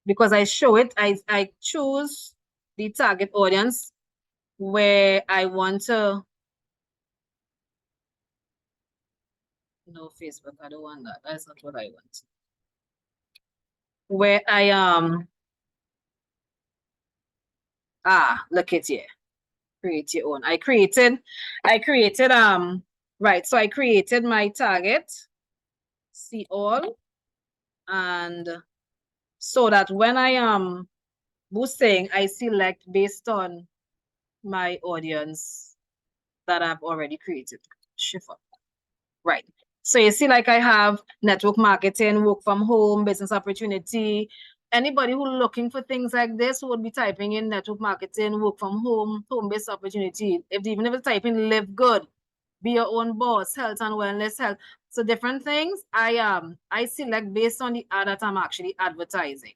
Because I show it, I choose the target audience where I want to. No, Facebook, I don't want that. That's not what I want. Where I look at here. Create your own. I created right. So I created my target. See all. And so that when I am boosting, I select based on my audience that I've already created. Shift up. Right. So you see, like I have network marketing, work from home, business opportunity. Anybody who looking for things like this would be typing in network marketing, work from home, home-based opportunity. Even if it's typing live good, be your own boss, health and wellness, health. So different things I select based on the ad that I'm actually advertising.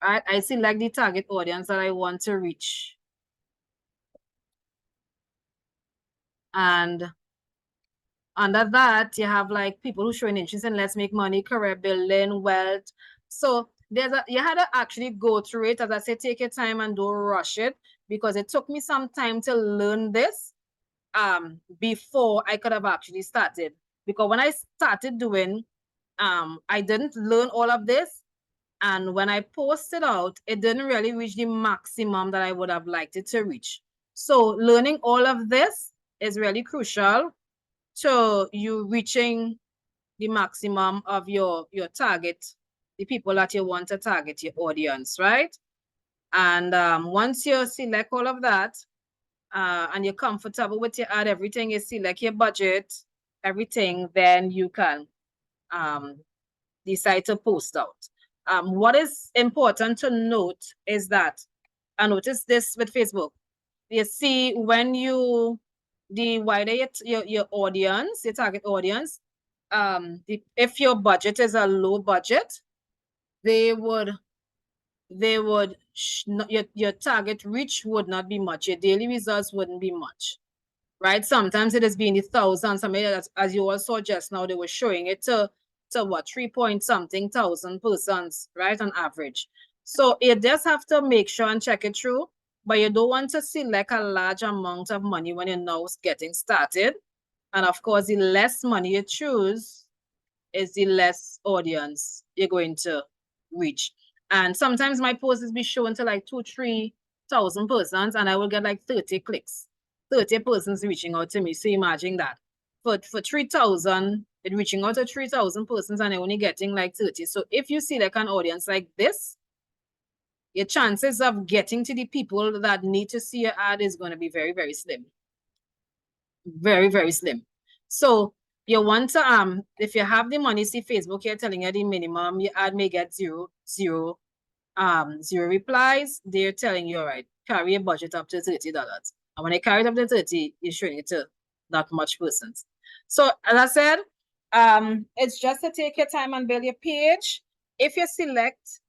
Right? I select the target audience that I want to reach. And under that, you have like people who showing interest in let's make money, career building, wealth. So you had to actually go through it. As I say, take your time and don't rush it, because it took me some time to learn this before I could have actually started. Because when I started doing, I didn't learn all of this. And when I posted out, it didn't really reach the maximum that I would have liked it to reach. So learning all of this is really crucial to you reaching the maximum of your target, the people that you want to target, your audience, right? And once you select all of that, and you're comfortable with your ad, everything, you select your budget, everything, then you can decide to post out. What is important to note is that, I noticed this with Facebook. You see, when the wider your audience, your target audience, if your budget is a low budget, your target reach would not be much. Your daily results wouldn't be much, right? Sometimes it has been the thousands. Somebody that, as you all saw just now, they were showing it to what, 3-point-something thousand persons, right, on average. So you just have to make sure and check it through, but you don't want to select a large amount of money when you're now getting started. And of course, the less money you choose is the less audience you're going to reach. And sometimes my posts be shown to like 2,000-3,000 persons, and I will get like 30 clicks, 30 persons reaching out to me. So imagine that. For 3,000, it reaching out to 3,000 persons and only getting like 30. So if you see like an audience like this, your chances of getting to the people that need to see your ad is going to be very, very slim. Very, very slim. So you want to, if you have the money, see Facebook here telling you the minimum, your ad may get zero replies. They're telling you, all right, carry a budget up to $30. And when you carry it up to 30, you're showing it to that much persons. So as I said, it's just to take your time and build your page. If you select,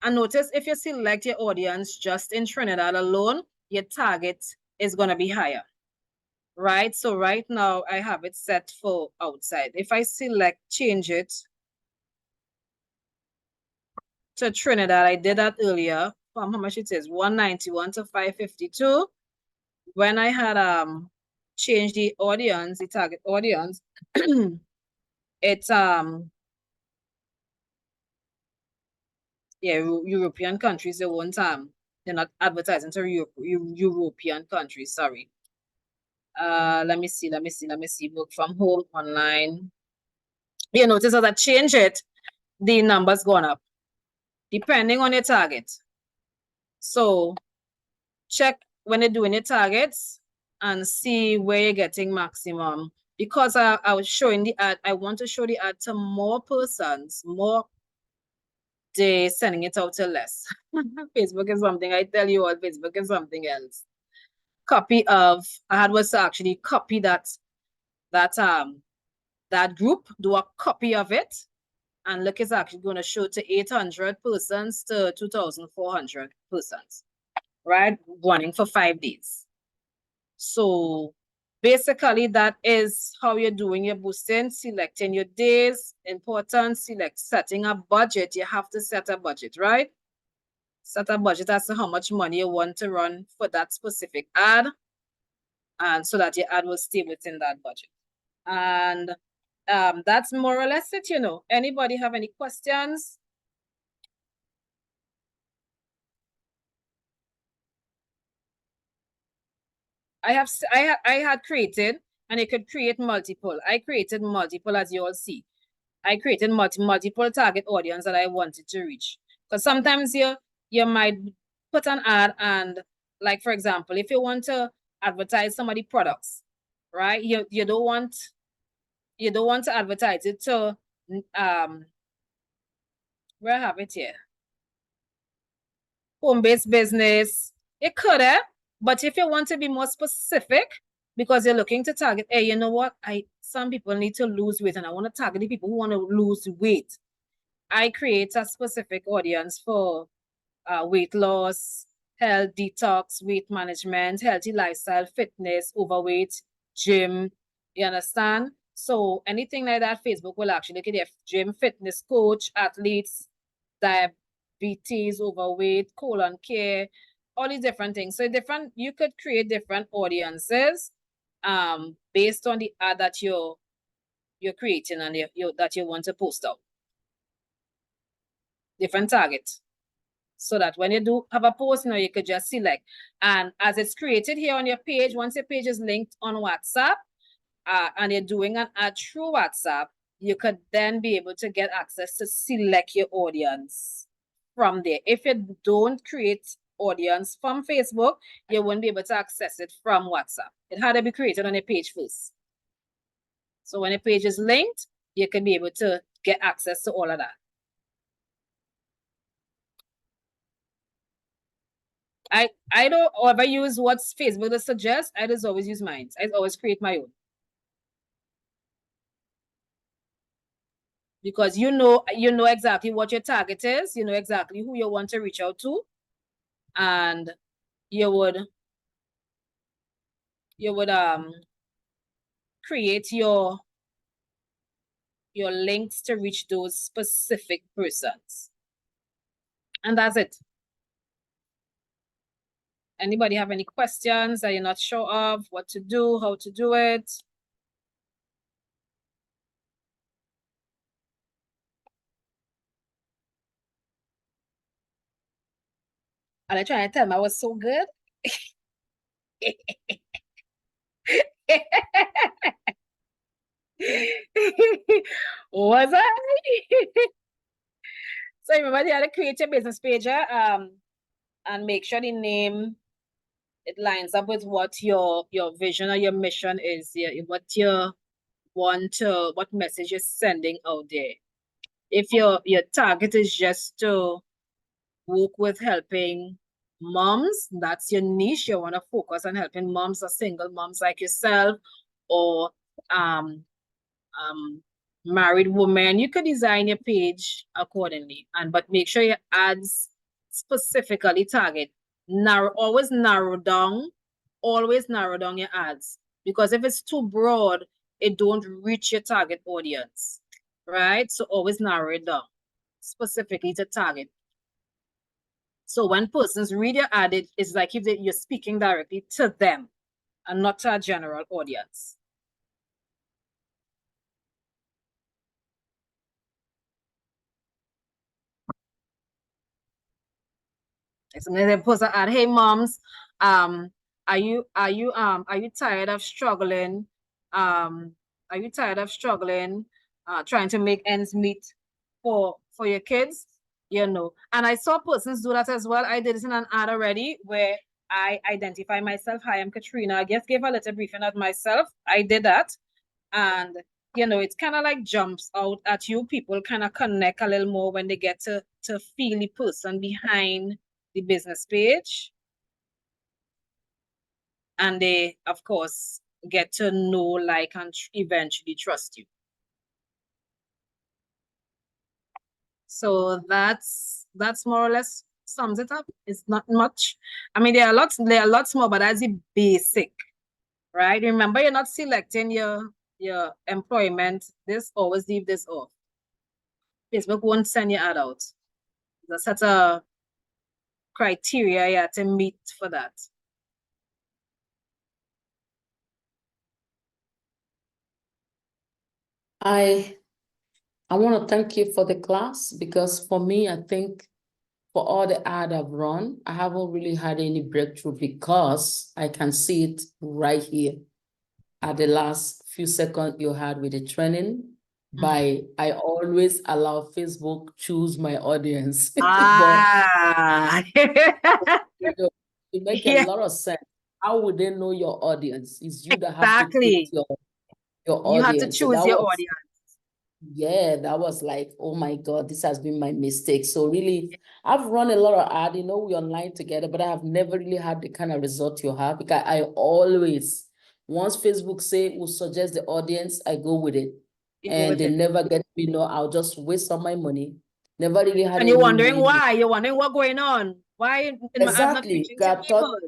and notice, if you select your audience just in Trinidad alone, your target is going to be higher. Right? So right now I have it set for outside. If I select, change it to Trinidad, I did that earlier. How much it is? 191 to 552. When I had changed the audience, the target audience, it's European countries. They won't they're not advertising to European countries, sorry. Let me see. Work from home, online. You notice as I change it, the numbers gone up, depending on your target. So check when you're doing your targets and see where you're getting maximum. Because I was showing the ad, I want to show the ad to more persons, more, they're sending it out to less. Facebook is something, I tell you all, Facebook is something else. Copy of, I had was to actually copy that group, do a copy of it, and look, it's actually going to show to 800 persons to 2,400 persons, right? Running for 5 days. So basically, that is how you're doing your boosting, selecting your days. Important, setting a budget. You have to set a budget, right? Set a budget as to how much money you want to run for that specific ad, and so that your ad will stay within that budget. And that's more or less it, Anybody have any questions? I had created, and you could create multiple. I created multiple, as you all see. I created multiple target audience that I wanted to reach. Because sometimes you might put an ad, and like, for example, if you want to advertise some of the products, right? You don't want to advertise it to where I have it here. Home-based business. It could have, but if you want to be more specific, because you're looking to target, hey, you know what? Some people need to lose weight, and I want to target the people who want to lose weight. I create a specific audience for weight loss, health detox, weight management, healthy lifestyle, fitness, overweight, gym. You understand? So anything like that, Facebook will actually look at your gym, fitness coach, athletes, diabetes, overweight, colon care, all these different things. So you could create different audiences based on the ad that you're creating and that you want to post out. Different targets. So that when you do have a post, you could just select. And as it's created here on your page, once your page is linked on WhatsApp, and you're doing an ad through WhatsApp, you could then be able to get access to select your audience from there. If you don't create audience from Facebook, you won't be able to access it from WhatsApp. It had to be created on your page first. So when your page is linked, you can be able to get access to all of that. I don't ever use what Facebook does suggest. I just always use mine. I always create my own. Because you know exactly what your target is, you know exactly who you want to reach out to, and you would create your links to reach those specific persons. And that's it. Anybody have any questions that you're not sure of what to do, how to do it? And I trying to tell them I was so good. Was I? So remember, you had to create your business page, and make sure the name, it lines up with what your vision or your mission is, what you want to, what message you're sending out there. If your target is just to work with helping moms, that's your niche, you want to focus on helping moms or single moms like yourself, or married women, you could design your page accordingly, but make sure your ads specifically target. Always narrow down your ads, because if it's too broad, it don't reach your target audience, right? So always narrow it down specifically to target. So when persons read your ad, it's like if you're speaking directly to them and not to a general audience. Sometimes they post an ad, hey moms, are you tired of struggling? Are you tired of struggling trying to make ends meet for your kids? And I saw persons do that as well. I did this in an ad already where I identify myself. Hi, I'm Katrina. I just gave a little briefing of myself. I did that. And it's kind of like jumps out at you. People kind of connect a little more when they get to feel the person behind the business page. And they, of course, get to know, like, and eventually trust you. So that's more or less sums it up. It's not much. I mean, there are lots more, but that's the basic, right? Remember, you're not selecting your employment. Always leave this off. Facebook won't send your ad out. There's such a criteria you have to meet for that. I want to thank you for the class, because for me, I think for all the ad I've run, I haven't really had any breakthrough, because I can see it right here at the last few seconds you had with the training. I always allow Facebook choose my audience. But Ah. it make a lot of sense. how would they know your audience? It's you that have to pick Exactly. your You have to audience. So choose that your was, audience. yeah, that was like, oh my God, this has been my mistake. So really, I've run a lot of ad, we're online together, but I have never really had the kind of result you have, because I always, once Facebook say will suggest the audience, I go with it. You go And with they it. never get me, I'll just waste all my money. Never really had And you're any wondering lead. why. You're wondering what's going on. Why in my ad not Exactly. reaching to God people? thought,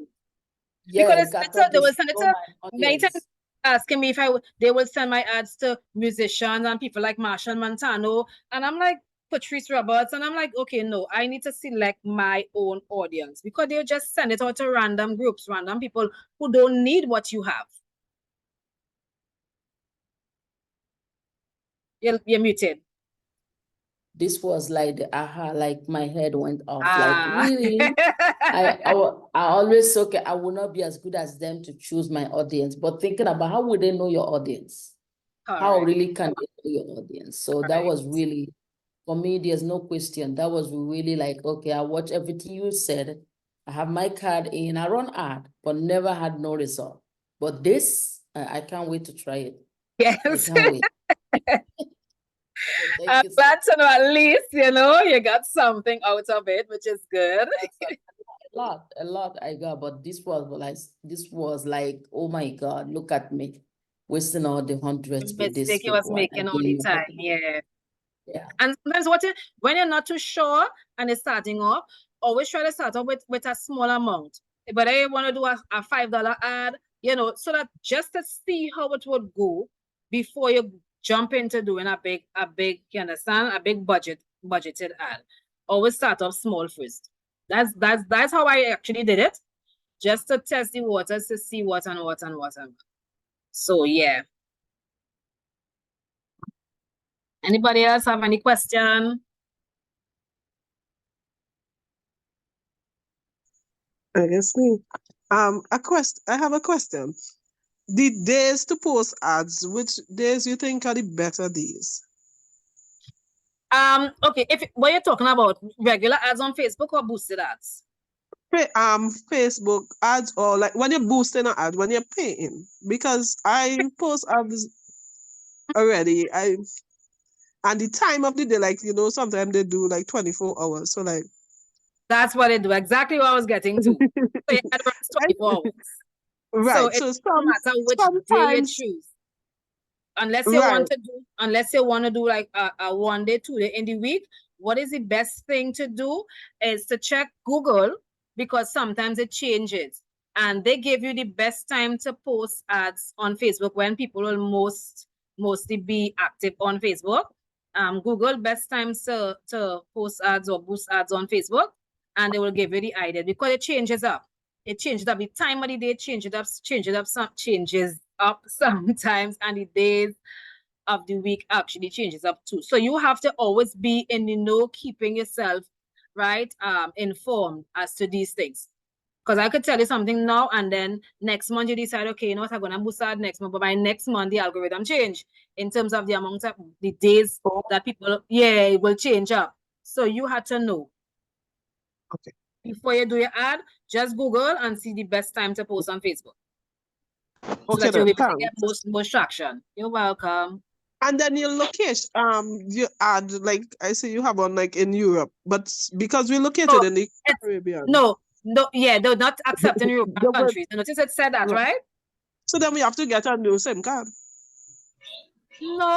Because yeah, it's God better. thought They they will should send it know to my many times audience. asking me if they will send my ads to musicians and people like Marshall Montano. And I'm like, Patrice Roberts. And I'm like, okay, no, I need to select my own audience, because they'll just send it out to random groups, random people who don't need what you have. You're muted. This was like the aha, like my head went off. Like, really? I always say, okay, I will not be as good as them to choose my audience. But thinking about how would they know your audience? How Correct. really can they know your audience? So that was really, for me, there's no question. That was really like, okay, I watch everything you said. I have my card in, I run ad, but never had no result. But this, I can't wait to try it. I Yes. can't wait. So thank I'm you so glad to know at least, you got something out of it, which is good. much. A lot I got, but this was like, oh my God, look at me, wasting all the hundreds with these Mistake you was people. And I making all the didn't know how time. to, Yeah. yeah. And sometimes when you're not too sure and it's starting off, always try to start off with a small amount. But I want to do a $5 ad, so that just to see how it would go before you jump into doing a big, you understand, a big budgeted ad. Always start off small first. That's how I actually did it, just to test the waters to see what and what and what and what. So yeah. Anybody else have any question? I guess me. I have a question. The days to post ads, which days you think are the better days? Okay, what you're talking about, regular ads on Facebook or boosted ads? Facebook ads, or like when you're boosting an ad, when you're paying. Because I post ads already. And the time of the day, like sometimes they do like 24 hours. So like That's what they do. Exactly what I was getting to. So your ad runs 24 hours. So right. it So doesn't matter which day you sometimes choose. Unless you right. want to do like a 1 day, 2 day in the week, what is the best thing to do is to check Google, because sometimes it changes. And they give you the best time to post ads on Facebook when people will mostly be active on Facebook. Google best times to post ads or boost ads on Facebook, and they will give you the idea, because it changes up. It changes up. The time of the day changes up sometimes, and the days of the week actually changes up too. So you have to always be in the know, keeping yourself right informed as to these things. Because I could tell you something now, and then next month you decide, okay, you know what, I'm gonna boost out next month. But by next month, the algorithm change in terms of the amount of the days that people, it will change up. So you had to know. Okay. Before you do your ad, just Google and see the best time to post on Facebook. So Okay, that you'll be then, able to get most traction. You're welcome. and then your location, you add, like I say, you have one like in Europe, but because we're located in the Caribbean, no, yeah, they're not accepting European countries. Notice it said that, right? So then we have to get a new SIM card. No.